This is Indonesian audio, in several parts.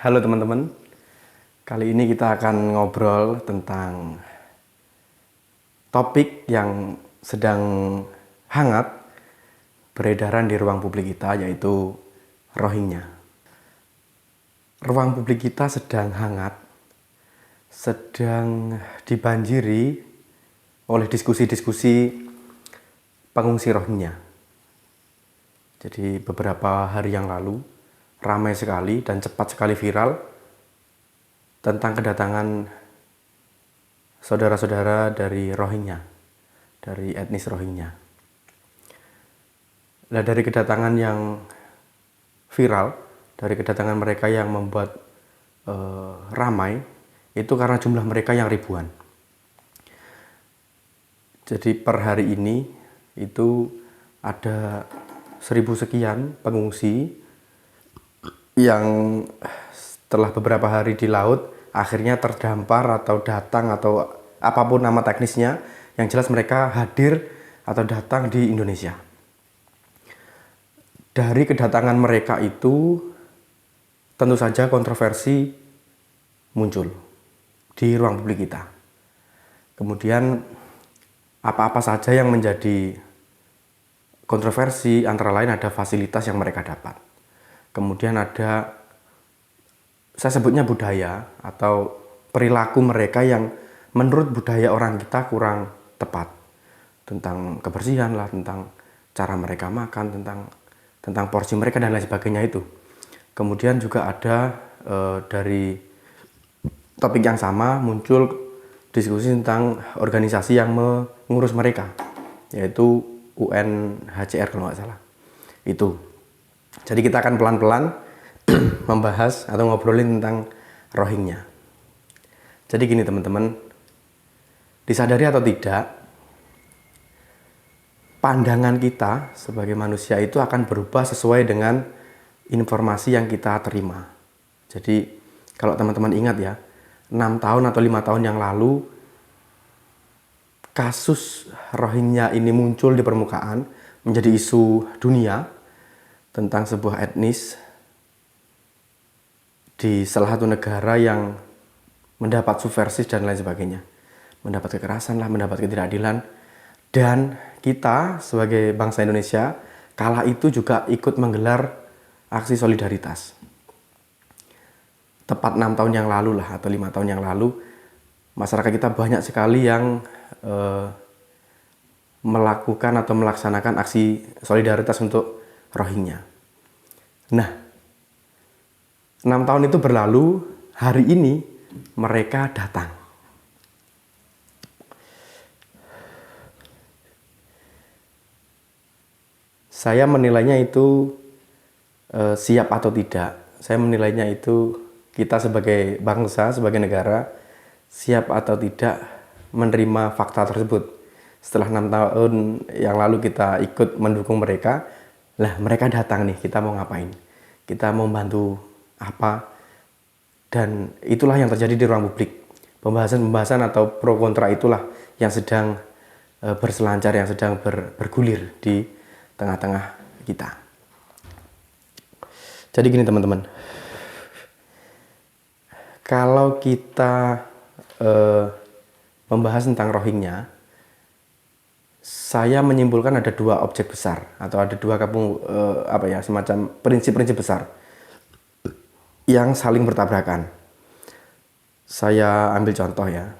Halo teman-teman, kali ini kita akan ngobrol tentang topik yang sedang hangat beredaran di ruang publik kita, yaitu Rohingya. Ruang publik kita sedang hangat, sedang dibanjiri oleh diskusi-diskusi pengungsi Rohingya. Jadi beberapa hari yang lalu ramai sekali dan cepat sekali viral tentang kedatangan saudara-saudara dari Rohingya, dari etnis Rohingya. Nah, dari kedatangan yang viral, dari kedatangan mereka yang membuat ramai, itu karena jumlah mereka yang ribuan. Jadi per hari ini itu ada 1000 sekian pengungsi yang setelah beberapa hari di laut akhirnya terdampar atau datang atau apapun nama teknisnya, yang jelas mereka hadir atau datang di Indonesia. Dari kedatangan mereka itu tentu saja kontroversi muncul di ruang publik kita. Kemudian apa-apa saja yang menjadi kontroversi, antara lain ada fasilitas yang mereka dapat. Kemudian ada, saya sebutnya budaya atau perilaku mereka yang menurut budaya orang kita kurang tepat. Tentang kebersihan lah, tentang cara mereka makan, tentang porsi mereka dan lain sebagainya itu. Kemudian juga ada dari topik yang sama muncul diskusi tentang organisasi yang mengurus mereka, yaitu UNHCR kalau nggak salah. Itu. Jadi kita akan pelan-pelan membahas atau ngobrolin tentang Rohingya. Jadi gini teman-teman, disadari atau tidak, pandangan kita sebagai manusia itu akan berubah sesuai dengan informasi yang kita terima. Jadi kalau teman-teman ingat ya, 6 tahun atau 5 tahun yang lalu kasus Rohingya ini muncul di permukaan menjadi isu dunia tentang sebuah etnis di salah satu negara yang mendapat subversif dan lain sebagainya, mendapat kekerasan lah, mendapat ketidakadilan, dan kita sebagai bangsa Indonesia kala itu juga ikut menggelar aksi solidaritas. Tepat 6 tahun yang lalu lah atau 5 tahun yang lalu, masyarakat kita banyak sekali yang melakukan atau melaksanakan aksi solidaritas untuk Rohingya. Nah, 6 tahun itu berlalu, hari ini mereka datang. Saya menilainya itu siap atau tidak. Saya menilainya itu kita sebagai bangsa, sebagai negara, siap atau tidak menerima fakta tersebut. Setelah 6 tahun yang lalu kita ikut mendukung mereka, lah mereka datang nih, kita mau ngapain? Kita mau bantu apa? Dan itulah yang terjadi di ruang publik. Pembahasan-pembahasan atau pro kontra itulah yang sedang berselancar, yang sedang bergulir di tengah-tengah kita. Jadi gini teman-teman, kalau kita membahas tentang Rohingya, saya menyimpulkan ada 2 objek besar atau ada 2 semacam prinsip-prinsip besar yang saling bertabrakan. Saya ambil contoh ya.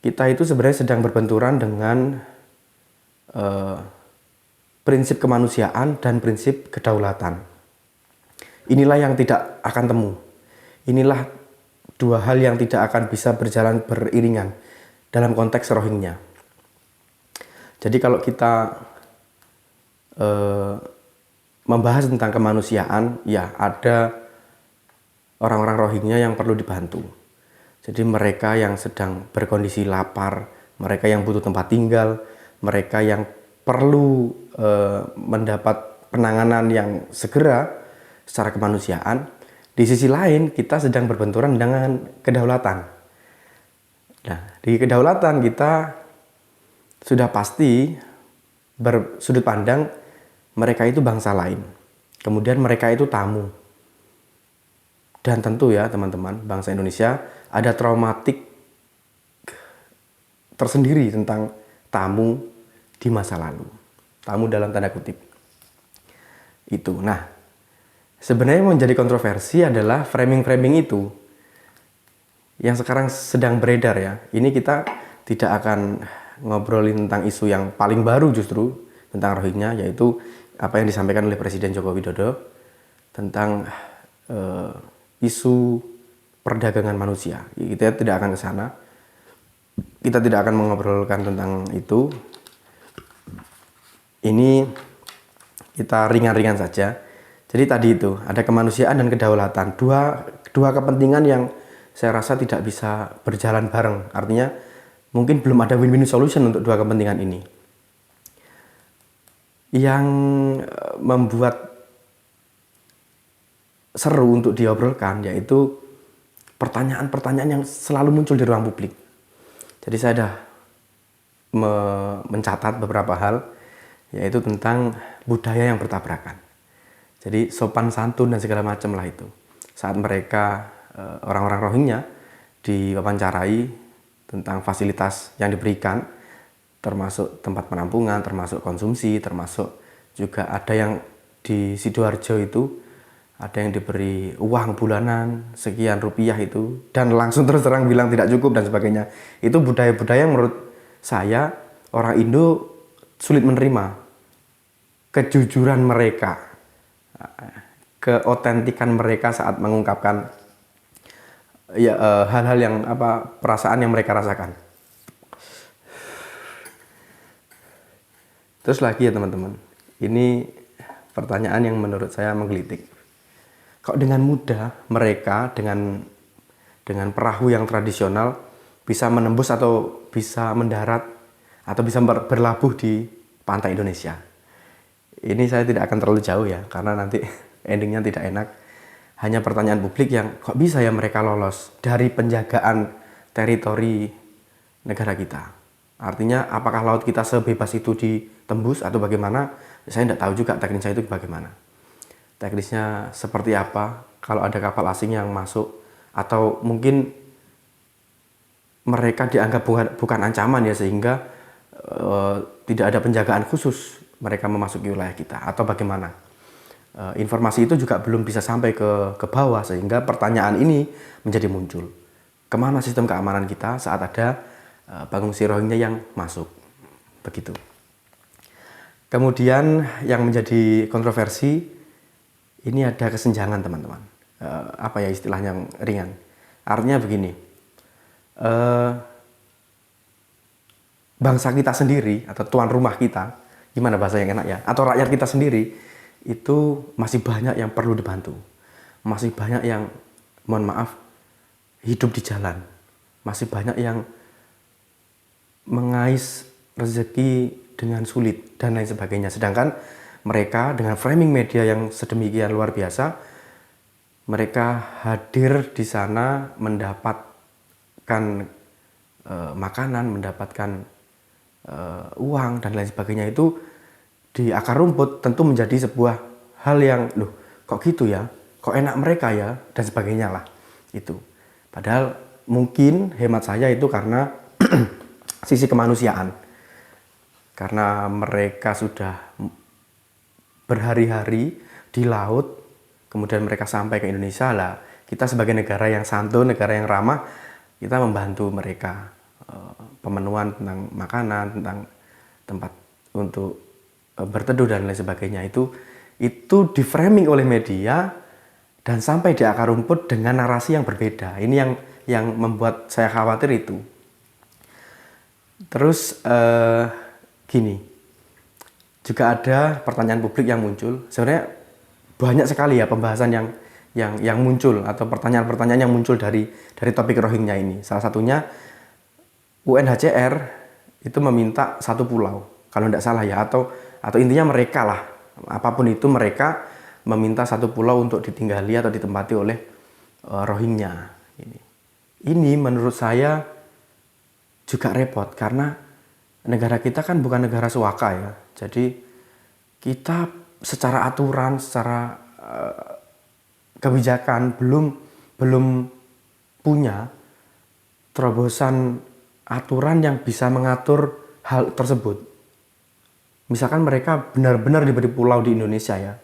Kita itu sebenarnya sedang berbenturan dengan prinsip kemanusiaan dan prinsip kedaulatan. Inilah yang tidak akan temu. Inilah 2 hal yang tidak akan bisa berjalan beriringan dalam konteks Rohingya. Jadi kalau kita membahas tentang kemanusiaan, ya ada orang-orang Rohingya yang perlu dibantu. Jadi mereka yang sedang berkondisi lapar, mereka yang butuh tempat tinggal, mereka yang perlu mendapat penanganan yang segera secara kemanusiaan. Di sisi lain kita sedang berbenturan dengan kedaulatan. Nah, di kedaulatan kita sudah pasti bersudut pandang mereka itu bangsa lain. Kemudian mereka itu tamu. Dan tentu ya teman-teman, bangsa Indonesia ada traumatik tersendiri tentang tamu di masa lalu. Tamu dalam tanda kutip. Itu. Nah, sebenarnya yang menjadi kontroversi adalah framing-framing itu yang sekarang sedang beredar ya. Ini kita tidak akan ngobrolin tentang isu yang paling baru justru tentang Rohingya, yaitu apa yang disampaikan oleh Presiden Joko Widodo tentang isu perdagangan manusia. Kita tidak akan ke sana. Kita tidak akan mengobrolkan tentang itu. Ini kita ringan-ringan saja. Jadi tadi itu ada kemanusiaan dan kedaulatan, dua kepentingan yang saya rasa tidak bisa berjalan bareng. Artinya mungkin belum ada win-win solution untuk dua kepentingan ini. Yang membuat seru untuk diobrolkan yaitu pertanyaan-pertanyaan yang selalu muncul di ruang publik. Jadi saya sudah mencatat beberapa hal, yaitu tentang budaya yang bertabrakan. Jadi sopan santun dan segala macam lah itu. Saat mereka orang-orang Rohingya diwawancarai tentang fasilitas yang diberikan, termasuk tempat penampungan, termasuk konsumsi, termasuk juga ada yang di Sidoarjo itu ada yang diberi uang bulanan sekian rupiah itu, dan langsung terus terang bilang tidak cukup dan sebagainya. Itu budaya-budaya yang menurut saya orang Indo sulit menerima kejujuran mereka, keotentikan mereka saat mengungkapkan ya hal-hal yang perasaan yang mereka rasakan. Terus lagi ya teman-teman, ini pertanyaan yang menurut saya menggelitik. Kok dengan mudah mereka dengan perahu yang tradisional bisa menembus atau bisa mendarat atau bisa berlabuh di pantai Indonesia? Ini saya tidak akan terlalu jauh ya, karena nanti endingnya tidak enak. Hanya pertanyaan publik yang kok bisa ya mereka lolos dari penjagaan teritori negara kita. Artinya apakah laut kita sebebas itu ditembus atau bagaimana? Saya tidak tahu juga teknisnya itu bagaimana. Teknisnya seperti apa, kalau ada kapal asing yang masuk, atau mungkin mereka dianggap bukan ancaman ya, sehingga tidak ada penjagaan khusus mereka memasuki wilayah kita, atau bagaimana. Informasi itu juga belum bisa sampai ke bawah, sehingga pertanyaan ini menjadi muncul. Kemana sistem keamanan kita saat ada pengungsi Rohingya yang masuk? Begitu. Kemudian yang menjadi kontroversi, ini ada kesenjangan teman-teman. Apa ya istilahnya yang ringan? Artinya begini, bangsa kita sendiri atau tuan rumah kita, gimana bahasa yang enak ya? Atau rakyat kita sendiri itu masih banyak yang perlu dibantu, masih banyak yang, mohon maaf, hidup di jalan, masih banyak yang mengais rezeki dengan sulit dan lain sebagainya. Sedangkan mereka dengan framing media yang sedemikian luar biasa, mereka hadir di sana mendapatkan makanan, mendapatkan uang dan lain sebagainya, itu di akar rumput tentu menjadi sebuah hal yang loh kok gitu ya, kok enak mereka ya dan sebagainya lah itu. Padahal mungkin hemat saya itu karena sisi kemanusiaan, karena mereka sudah berhari-hari di laut, kemudian mereka sampai ke Indonesia lah. Kita sebagai negara yang santun, negara yang ramah, kita membantu mereka pemenuhan tentang makanan, tentang tempat untuk berteduh dan lain sebagainya. Itu di framing oleh media dan sampai di akar rumput dengan narasi yang berbeda. Ini yang membuat saya khawatir itu. Terus gini, juga ada pertanyaan publik yang muncul. Sebenarnya banyak sekali ya pembahasan yang muncul atau pertanyaan-pertanyaan yang muncul dari topik Rohingya ini. Salah satunya UNHCR itu meminta satu pulau, kalau tidak salah ya, atau intinya mereka lah, apapun itu mereka meminta satu pulau untuk ditinggali atau ditempati oleh Rohingya. Ini menurut saya juga repot karena negara kita kan bukan negara suaka ya. Jadi kita secara aturan, secara kebijakan belum belum punya terobosan aturan yang bisa mengatur hal tersebut. Misalkan mereka benar-benar diberi pulau di Indonesia ya.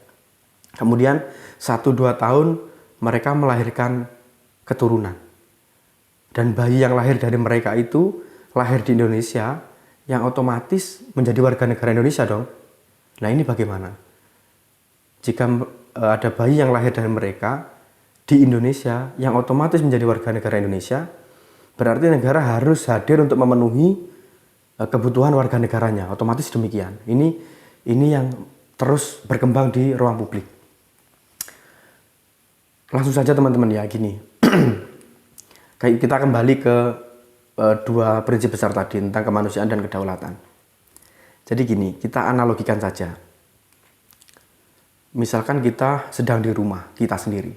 Kemudian 1-2 tahun mereka melahirkan keturunan. Dan bayi yang lahir dari mereka itu lahir di Indonesia, yang otomatis menjadi warga negara Indonesia dong. Nah ini bagaimana? Jika ada bayi yang lahir dari mereka di Indonesia yang otomatis menjadi warga negara Indonesia, berarti negara harus hadir untuk memenuhi kebutuhan warga negaranya, otomatis demikian. Ini yang terus berkembang di ruang publik. Langsung saja teman-teman ya, gini. Kita kembali ke dua prinsip besar tadi tentang kemanusiaan dan kedaulatan. Jadi gini, kita analogikan saja. Misalkan kita sedang di rumah kita sendiri.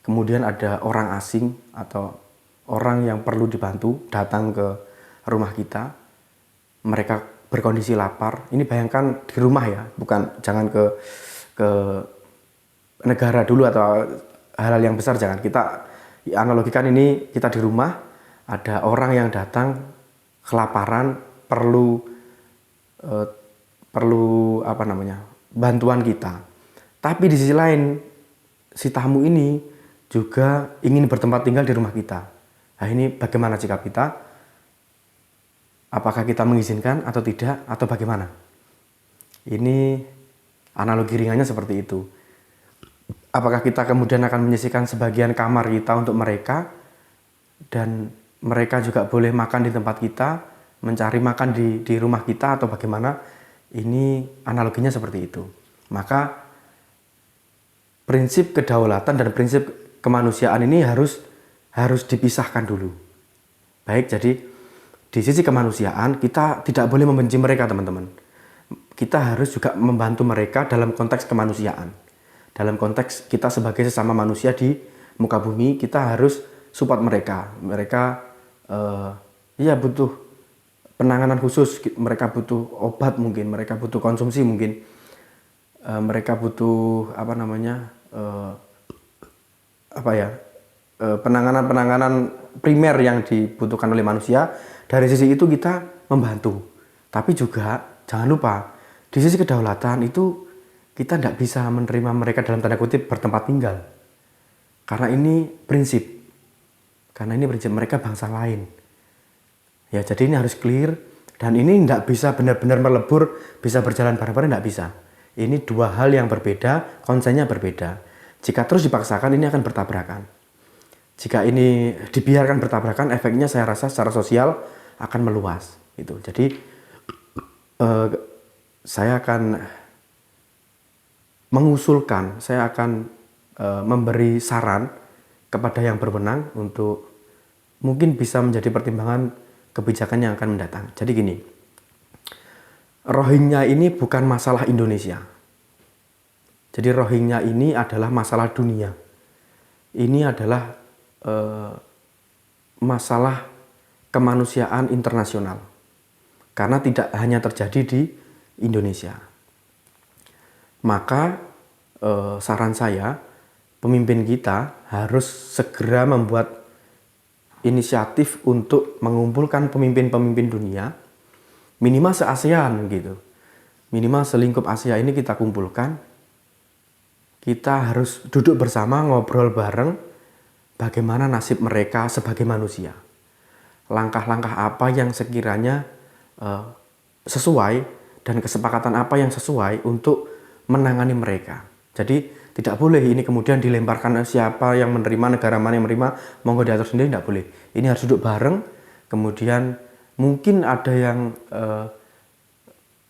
Kemudian ada orang asing atau orang yang perlu dibantu datang ke rumah kita. Mereka berkondisi lapar. Ini bayangkan di rumah ya, jangan ke negara dulu atau hal-hal yang besar, jangan. Kita analogikan ini kita di rumah, ada orang yang datang kelaparan, perlu bantuan kita. Tapi di sisi lain si tamu ini juga ingin bertempat tinggal di rumah kita. Nah ini bagaimana sikap kita? Apakah kita mengizinkan atau tidak, atau bagaimana? Ini analogi ringannya seperti itu. Apakah kita kemudian akan menyisihkan sebagian kamar kita untuk mereka, dan mereka juga boleh makan di tempat kita, mencari makan di rumah kita, atau bagaimana? Ini analoginya seperti itu. Maka prinsip kedaulatan dan prinsip kemanusiaan ini harus dipisahkan dulu. Baik, jadi di sisi kemanusiaan kita tidak boleh membenci mereka, teman-teman. Kita harus juga membantu mereka dalam konteks kemanusiaan. Dalam konteks kita sebagai sesama manusia di muka bumi, kita harus support mereka. Mereka butuh penanganan khusus, mereka butuh obat mungkin, mereka butuh konsumsi mungkin, mereka butuh penanganan primer yang dibutuhkan oleh manusia. Dari sisi itu kita membantu. Tapi juga jangan lupa, di sisi kedaulatan itu kita tidak bisa menerima mereka dalam tanda kutip bertempat tinggal. Karena ini prinsip mereka bangsa lain. Ya, jadi ini harus clear, dan ini tidak bisa benar-benar melebur, bisa berjalan bareng-bareng, tidak bisa. Ini dua hal yang berbeda, konsennya berbeda. Jika terus dipaksakan, ini akan bertabrakan. Jika ini dibiarkan bertabrakan, efeknya saya rasa secara sosial akan meluas. Gitu. Jadi saya akan mengusulkan, saya akan memberi saran kepada yang berwenang untuk mungkin bisa menjadi pertimbangan kebijakan yang akan mendatang. Jadi gini, Rohingya ini bukan masalah Indonesia. Jadi Rohingya ini adalah masalah dunia. Ini adalah masalah kemanusiaan internasional. Karena tidak hanya terjadi di Indonesia. Maka saran saya, pemimpin kita harus segera membuat inisiatif untuk mengumpulkan pemimpin-pemimpin dunia, minimal se-ASEAN gitu. Minimal selingkup Asia ini kita kumpulkan. Kita harus duduk bersama, ngobrol bareng bagaimana nasib mereka sebagai manusia. Langkah-langkah apa yang sekiranya sesuai dan kesepakatan apa yang sesuai untuk menangani mereka. Jadi tidak boleh ini kemudian dilemparkan siapa yang menerima, negara mana yang menerima, monggo diatur sendiri, tidak boleh. Ini harus duduk bareng, kemudian mungkin ada yang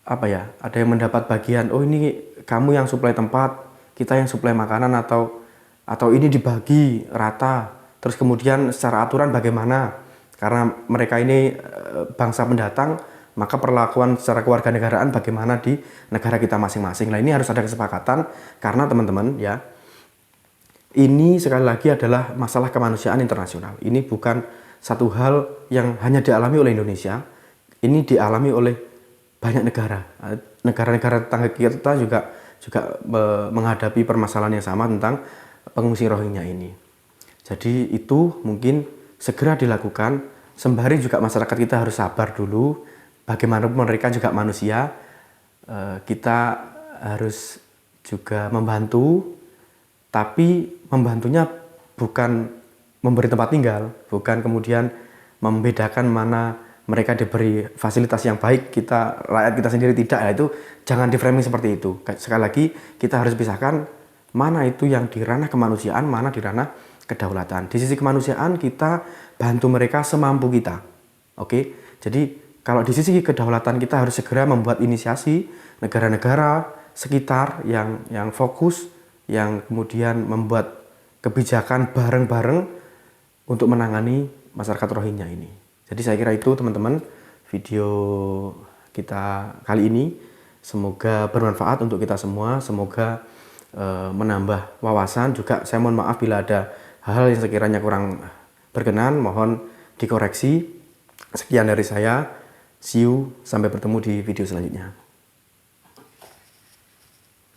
ada yang mendapat bagian, oh ini kamu yang suplai tempat, kita yang suplai makanan, atau ini dibagi rata. Terus kemudian secara aturan bagaimana? Karena mereka ini bangsa pendatang, maka perlakuan secara kewarganegaraan bagaimana di negara kita masing-masing. Nah ini harus ada kesepakatan, karena teman-teman ya, ini sekali lagi adalah masalah kemanusiaan internasional. Ini bukan satu hal yang hanya dialami oleh Indonesia, ini dialami oleh banyak negara. Negara-negara tetangga kita juga menghadapi permasalahan yang sama tentang pengungsi Rohingya ini. Jadi itu mungkin segera dilakukan, sembari juga masyarakat kita harus sabar dulu. Bagaimanapun mereka juga manusia, kita harus juga membantu, tapi membantunya bukan memberi tempat tinggal, bukan kemudian membedakan mana mereka diberi fasilitas yang baik, kita rakyat kita sendiri tidak. Ya, itu jangan di framing seperti itu. Sekali lagi kita harus pisahkan mana itu yang di ranah kemanusiaan, mana di ranah kedaulatan. Di sisi kemanusiaan kita bantu mereka semampu kita. Oke. Jadi kalau di sisi kedaulatan kita harus segera membuat inisiasi negara-negara sekitar yang fokus, yang kemudian membuat kebijakan bareng-bareng untuk menangani masyarakat Rohingya ini. Jadi saya kira itu teman-teman video kita kali ini. Semoga bermanfaat untuk kita semua, semoga menambah wawasan. Juga saya mohon maaf bila ada hal yang sekiranya kurang berkenan, mohon dikoreksi. Sekian dari saya, see you, sampai bertemu di video selanjutnya.